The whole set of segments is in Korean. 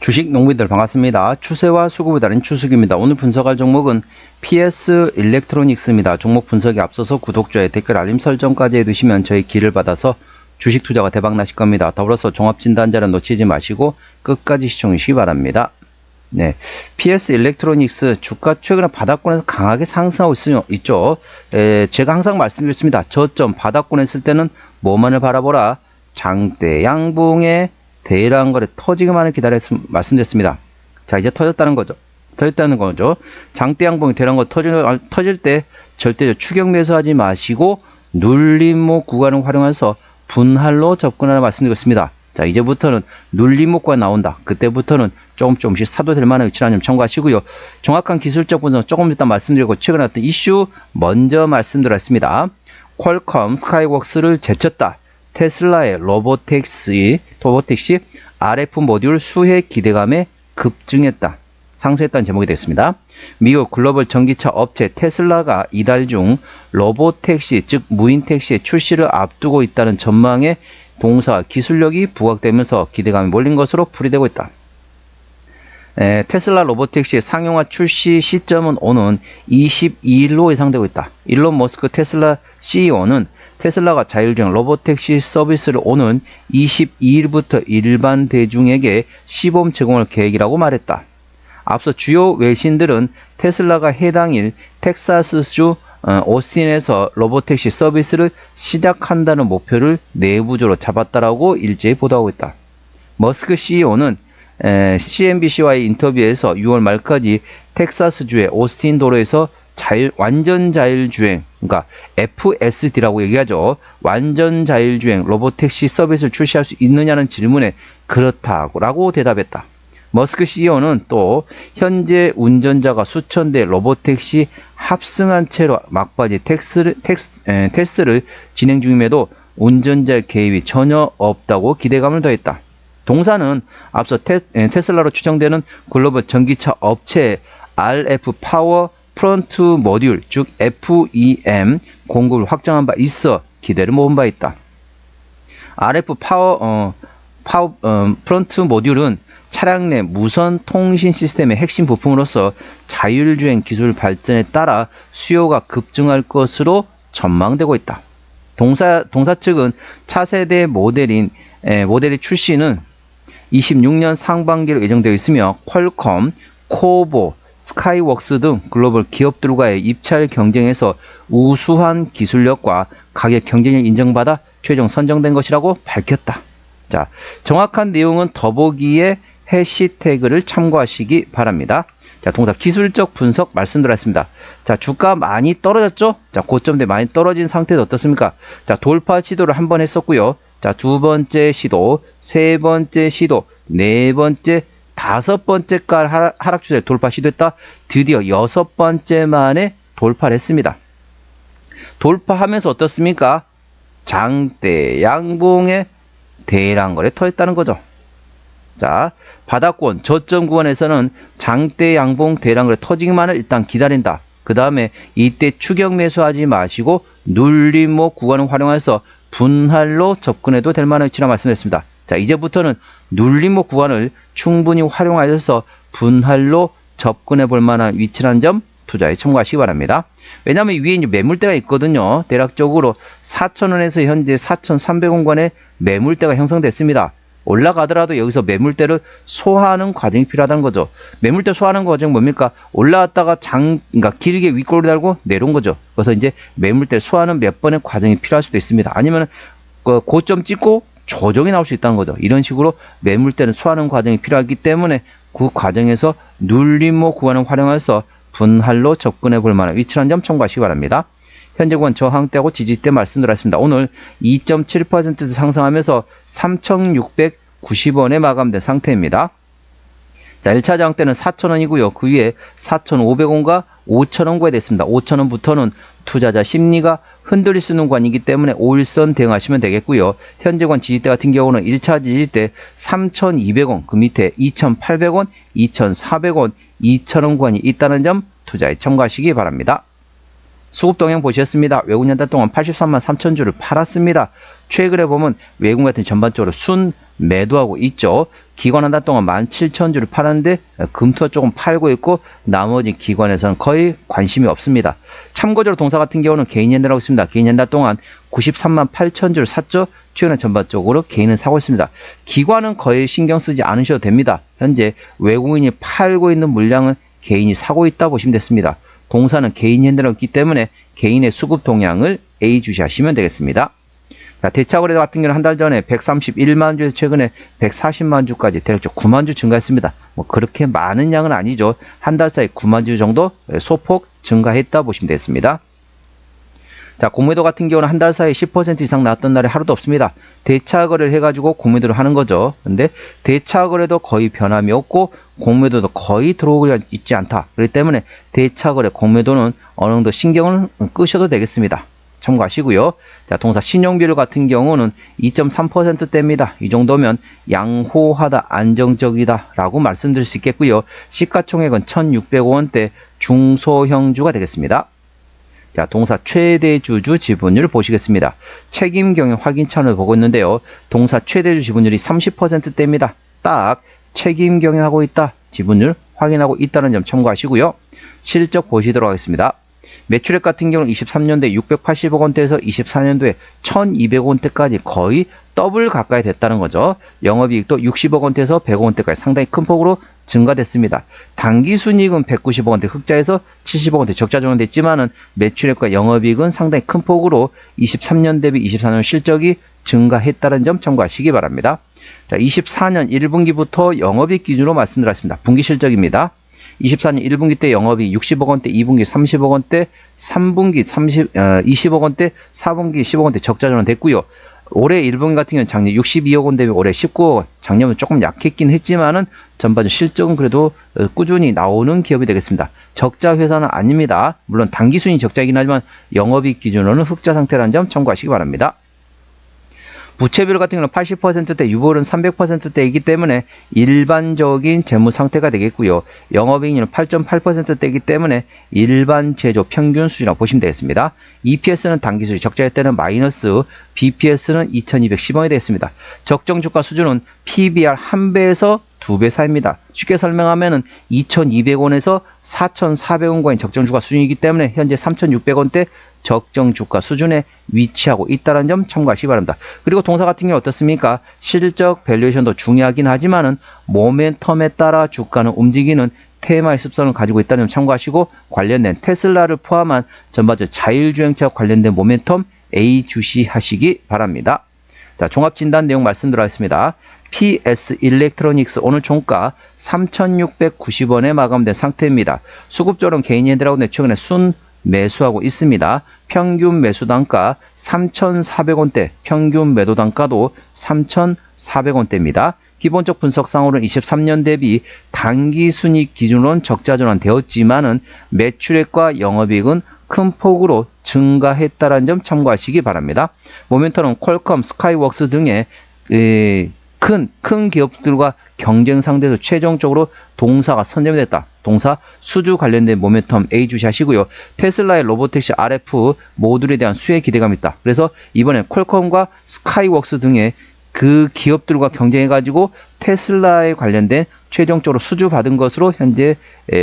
주식 농민들 반갑습니다. 추세와 수급에 따른 추석입니다. 오늘 분석할 종목은 PS 일렉트로닉스입니다. 종목 분석에 앞서서 구독자의 댓글 알림 설정까지 해두시면 저희 길을 받아서 주식 투자가 대박 나실 겁니다. 더불어서 종합진단자는 놓치지 마시고 끝까지 시청해 주시기 바랍니다. 네, PS 일렉트로닉스 주가 최근에 바닥권에서 강하게 상승하고 있죠. 제가 항상 말씀드렸습니다. 저점 바닥권에 있을 때는 뭐만을 바라보라. 장대 양봉의 대량 거래 터지기만을 기다렸 말씀드렸습니다. 자, 이제 터졌다는 거죠. 장대 양봉이 대량 거래 터질 때 절대 추격 매수하지 마시고 눌림목 구간을 활용해서 분할로 접근하라 말씀드렸습니다. 자, 이제부터는 눌림목과 나온다. 그때부터는 조금씩 사도 될 만한 위치라는 점 참고하시고요. 정확한 기술적 분석 조금 이따 말씀드리고 최근에 어떤 이슈 먼저 말씀드렸습니다. 퀄컴 스카이웍스를 제쳤다. 테슬라의 로보택시 RF 모듈 수혜 기대감에 급증했다. 상승했다는 제목이 됐습니다. 미국 글로벌 전기차 업체 테슬라가 이달 중 로보택시 즉 무인택시의 출시를 앞두고 있다는 전망에 동사 기술력이 부각되면서 기대감이 몰린 것으로 풀이되고 있다. 테슬라 로보택시의 상용화 출시 시점은 오는 22일로 예상되고 있다. 일론 머스크 테슬라 CEO는 테슬라가 자율주행 로보택시 서비스를 오는 22일부터 일반 대중에게 시범 제공할 계획이라고 말했다. 앞서 주요 외신들은 테슬라가 해당일 텍사스주 오스틴에서 로보택시 서비스를 시작한다는 목표를 내부적으로 잡았다라고 일제히 보도하고 있다. 머스크 CEO는 CNBC와의 인터뷰에서 6월 말까지 텍사스주의 오스틴 도로에서 완전 자율주행, 그러니까 FSD라고 얘기하죠. 완전 자율주행 로보택시 서비스를 출시할 수 있느냐는 질문에 그렇다고 대답했다. 머스크 CEO는 또 현재 운전자가 수천 대 로보택시 합승한 채로 막바지 테스트를 진행 중임에도 운전자의 개입이 전혀 없다고 기대감을 더했다. 동사는 앞서 테슬라로 추정되는 글로벌 전기차 업체 RF 파워 프론트 모듈 즉 FEM 공급을 확정한 바 있어 기대를 모은 바 있다. RF 파워 프론트 모듈은 차량 내 무선 통신 시스템의 핵심 부품으로서 자율주행 기술 발전에 따라 수요가 급증할 것으로 전망되고 있다. 동사 측은 차세대 모델의 출시는 26년 상반기로 예정되어 있으며 퀄컴, 코보, 스카이웍스 등 글로벌 기업들과의 입찰 경쟁에서 우수한 기술력과 가격 경쟁력을 인정받아 최종 선정된 것이라고 밝혔다. 자, 정확한 내용은 더보기에 해시태그를 참고하시기 바랍니다. 자, 동사 기술적 분석 말씀드렸습니다. 자, 주가 많이 떨어졌죠? 자, 고점대 많이 떨어진 상태에서 어떻습니까? 자, 돌파 시도를 한번 했었고요. 자, 두 번째 시도, 세 번째 시도, 네 번째, 다섯 번째까지 하락 추세 돌파 시도했다. 드디어 여섯 번째 만에 돌파를 했습니다. 돌파하면서 어떻습니까? 장대 양봉에 대량 거래 터졌다는 거죠. 자, 바닥권 저점 구간에서는 장대 양봉 대량 거래 터지기만을 일단 기다린다. 그 다음에 이때 추격 매수하지 마시고 눌림목 구간을 활용해서 분할로 접근해도 될 만한 위치라 말씀드렸습니다. 자, 이제부터는 눌림목 구간을 충분히 활용하셔서 분할로 접근해 볼 만한 위치라는 점 투자에 참고하시기 바랍니다. 왜냐하면 위에 이제 매물대가 있거든요. 대략적으로 4,000원에서 현재 4,300원권의 매물대가 형성됐습니다. 올라가더라도 여기서 매물대를 소화하는 과정이 필요하다는 거죠. 매물대 소화하는 과정은 뭡니까? 올라왔다가 그러니까 길게 윗골을 달고 내려온 거죠. 그래서 이제 매물대 소화하는 몇 번의 과정이 필요할 수도 있습니다. 아니면 고점 찍고 조정이 나올 수 있다는 거죠. 이런 식으로 매물대는 소화하는 과정이 필요하기 때문에 그 과정에서 눌림목 구간을 활용해서 분할로 접근해 볼 만한 위치라는 점 참고하시기 바랍니다. 현재 구간 저항대하고 지지대 말씀드렸습니다. 오늘 2.7% 상승하면서 3,690원에 마감된 상태입니다. 자, 1차 저항대는 4,000원이고요. 그 위에 4,500원과 5,000원 구에 됐습니다. 5,000원부터는 투자자 심리가 흔들릴 수 있는 구간이기 때문에 5일선 대응하시면 되겠고요. 현재 구간 지지대 같은 경우는 1차 지지대 3,200원, 그 밑에 2,800원, 2,400원, 2,000원 구간이 있다는 점 투자에 참고하시기 바랍니다. 수급 동향 보셨습니다. 외국 연단 동안 83만 3천 주를 팔았습니다. 최근에 보면 외국 같은 전반적으로 순 매도하고 있죠. 기관 한 달 동안 17,000주를 팔았는데 금투자 조금 팔고 있고 나머지 기관에서는 거의 관심이 없습니다. 참고적으로 동사 같은 경우는 개인 연단하고 있습니다. 개인 연단 동안 93만 8천주를 샀죠. 최근에 전반적으로 개인은 사고 있습니다. 기관은 거의 신경 쓰지 않으셔도 됩니다. 현재 외국인이 팔고 있는 물량은 개인이 사고 있다 보시면 됐습니다. 동사는 개인 현대로 있기 때문에 개인의 수급 동향을 A 주시하시면 되겠습니다. 자, 대차거래 같은 경우는 한 달 전에 131만 주에서 최근에 140만 주까지 대략 9만 주 증가했습니다. 뭐 그렇게 많은 양은 아니죠. 한 달 사이 9만 주 정도 소폭 증가했다 보시면 되겠습니다. 자, 공매도 같은 경우는 한 달 사이 10% 이상 나왔던 날이 하루도 없습니다. 대차거래를 해가지고 공매도를 하는 거죠. 근데 대차거래도 거의 변함이 없고 공매도도 거의 들어오고 있지 않다. 그렇기 때문에 대차거래 공매도는 어느 정도 신경을 끄셔도 되겠습니다. 참고하시고요. 자, 동사 신용비율 같은 경우는 2.3%대입니다. 이 정도면 양호하다, 안정적이다 라고 말씀드릴 수 있겠고요. 시가총액은 1,600원대 중소형주가 되겠습니다. 자, 동사 최대주주 지분율 보시겠습니다. 책임경영 확인차원을 보고 있는데요. 동사 최대주 지분율이 30%대입니다. 딱 책임경영하고 있다. 지분율 확인하고 있다는 점 참고하시고요. 실적 보시도록 하겠습니다. 매출액 같은 경우는 23년도에 680억 원대에서 24년도에 1200억 원대까지 거의 더블 가까이 됐다는 거죠. 영업이익도 60억 원대에서 100억 원대까지 상당히 큰 폭으로 증가됐습니다. 당기순이익은 190억 원대 흑자에서 70억 원대 적자 전환됐지만은 매출액과 영업이익은 상당히 큰 폭으로 23년 대비 24년 실적이 증가했다는 점 참고하시기 바랍니다. 자, 24년 1분기부터 영업이익 기준으로 말씀드렸습니다. 분기 실적입니다. 24년 1분기 때 영업이 60억 원대, 2분기 30억 원대, 3분기 20억 원대, 4분기 10억 원대 적자 전환됐고요. 올해 1분기 같은 경우는 작년 62억 원 대비 올해 19억 원, 작년은 조금 약했긴 했지만은 전반적 실적은 그래도 꾸준히 나오는 기업이 되겠습니다. 적자 회사는 아닙니다. 물론 당기순이 적자이긴 하지만 영업이익 기준으로는 흑자 상태라는 점 참고하시기 바랍니다. 부채비율 같은 경우는 80%대, 유보율은 300%대이기 때문에 일반적인 재무 상태가 되겠고요. 영업이익률은 8.8%대이기 때문에 일반 제조 평균 수준이라고 보시면 되겠습니다. EPS는 당기순이 적자일 때는 마이너스, BPS는 2210원이 되겠습니다. 적정 주가 수준은 PBR 1배에서 2배 사이입니다. 쉽게 설명하면은 2,200원에서 4,400원과의 적정 주가 수준이기 때문에 현재 3,600원대 적정 주가 수준에 위치하고 있다는 점 참고하시기 바랍니다. 그리고 동사 같은 경우 어떻습니까? 실적 밸류에이션도 중요하긴 하지만은 모멘텀에 따라 주가는 움직이는 테마의 습성을 가지고 있다는 점 참고하시고 관련된 테슬라를 포함한 전반적 자율주행차 관련된 모멘텀 A 주시하시기 바랍니다. 자, 종합진단 내용 말씀드리겠습니다. PS 일렉트로닉스 오늘 종가 3,690원에 마감된 상태입니다. 수급적으로는 개인 핸들하고 최근에 순 매수하고 있습니다. 평균 매수 단가 3,400원대, 평균 매도 단가도 3,400원대입니다. 기본적 분석상으로는 23년 대비 당기순이익 기준으로는 적자 전환되었지만은 매출액과 영업이익은 큰 폭으로 증가했다는 점 참고하시기 바랍니다. 모멘텀은 퀄컴, 스카이웍스 등의 큰 기업들과 경쟁 상대에서 최종적으로 동사가 선점이 됐다. 동사 수주 관련된 모멘텀 A 주시하시고요. 테슬라의 로보택시 RF 모듈에 대한 수혜 기대감이 있다. 그래서 이번에 퀄컴과 스카이웍스 등의 그 기업들과 경쟁해가지고 테슬라에 관련된 최종적으로 수주 받은 것으로 현재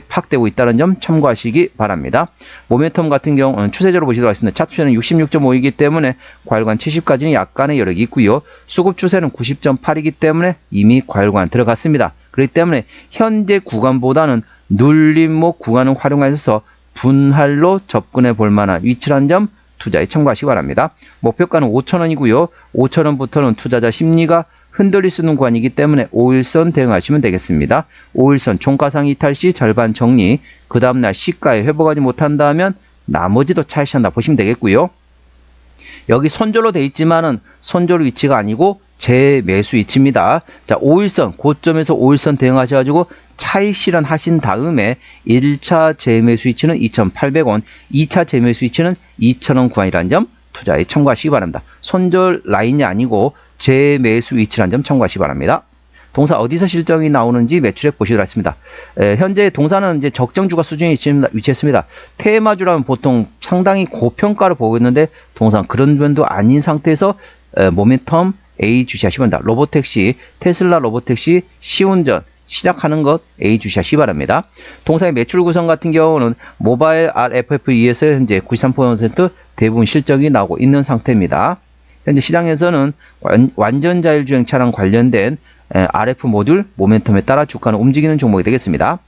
파악되고 있다는 점 참고하시기 바랍니다. 모멘텀 같은 경우는 추세적으로 보시도록 하겠습니다. 차트 추세는 66.5이기 때문에 과열관 70까지는 약간의 여력이 있고요. 수급 추세는 90.8이기 때문에 이미 과열관 들어갔습니다. 그렇기 때문에 현재 구간보다는 눌림목 구간을 활용해서 분할로 접근해 볼 만한 위치라는 점 투자에 참고하시기 바랍니다. 목표가는 5,000원이고요. 5,000원부터는 투자자 심리가 흔들릴 수 있는 구간이기 때문에 5일선 대응하시면 되겠습니다. 5일선 종가상 이탈 시 절반 정리, 그 다음날 시가에 회복하지 못한다면 나머지도 차익한다 보시면 되겠고요. 여기 손절로 되어 있지만은 손절 위치가 아니고 재매수 위치입니다. 자, 5일선 고점에서 5일선 대응하셔가지고 차익 실현하신 다음에 1차 재매수 위치는 2,800원, 2차 재매수 위치는 2,000원 구간이라는 점 투자에 참고하시기 바랍니다. 손절 라인이 아니고 재매수 위치라는 점 참고하시기 바랍니다. 동사 어디서 실적이 나오는지 매출액 보시도록 하겠습니다. 현재 동사는 이제 적정주가 수준에 위치했습니다. 테마주라면 보통 상당히 고평가를 보고 있는데 동사는 그런 면도 아닌 상태에서 모멘텀 A 주시하시면 됩니다. 로보택시, 테슬라 로보택시, 시운전 시작하는 것 A 주시하시 바랍니다. 동사의 매출 구성 같은 경우는 모바일 RFFE에서 현재 93% 대부분 실적이 나오고 있는 상태입니다. 현재 시장에서는 완전 자율주행 차량 관련된 RF 모듈 모멘텀에 따라 주가는 움직이는 종목이 되겠습니다.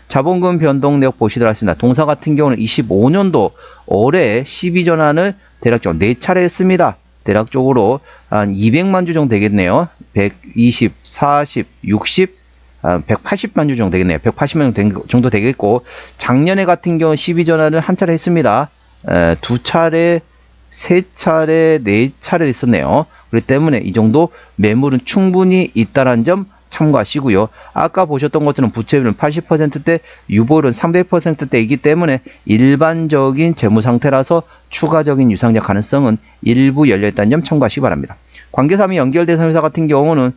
자본금 변동 내역 보시도록 하겠습니다. 동사 같은 경우는 25년도 올해 12전환을 대략적으로 4차례 했습니다. 대략적으로 한 200만 주 정도 되겠네요. 120, 40, 60, 180만 주 정도 되겠네요. 180만 주 정도 되겠고, 작년에 같은 경우 12전환을 한 차례 했습니다. 2차례, 3차례, 4차례 했었네요. 그렇기 때문에 이 정도 매물은 충분히 있다는 점 참고하시고요. 아까 보셨던 것처럼 부채율은 80%대, 유보율은 300%대이기 때문에 일반적인 재무 상태라서 추가적인 유상적 가능성은 일부 열려있다는 점 참고하시기 바랍니다. 관계사항이 연결된 회사 같은 경우는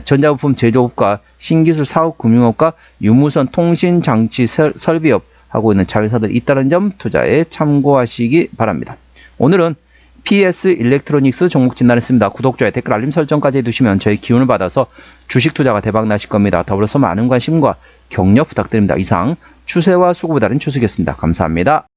전자부품 제조업과 신기술 사업 금융업과 유무선 통신 장치 설비업 하고 있는 자회사들이 있다는 점 투자에 참고하시기 바랍니다. 오늘은 PS 일렉트로닉스 종목 진단했습니다. 구독자의 댓글 알림 설정까지 해두시면 저희 기운을 받아서 주식 투자가 대박 나실 겁니다. 더불어서 많은 관심과 격려 부탁드립니다. 이상 추세와 수급에 따른 추석이었습니다. 감사합니다.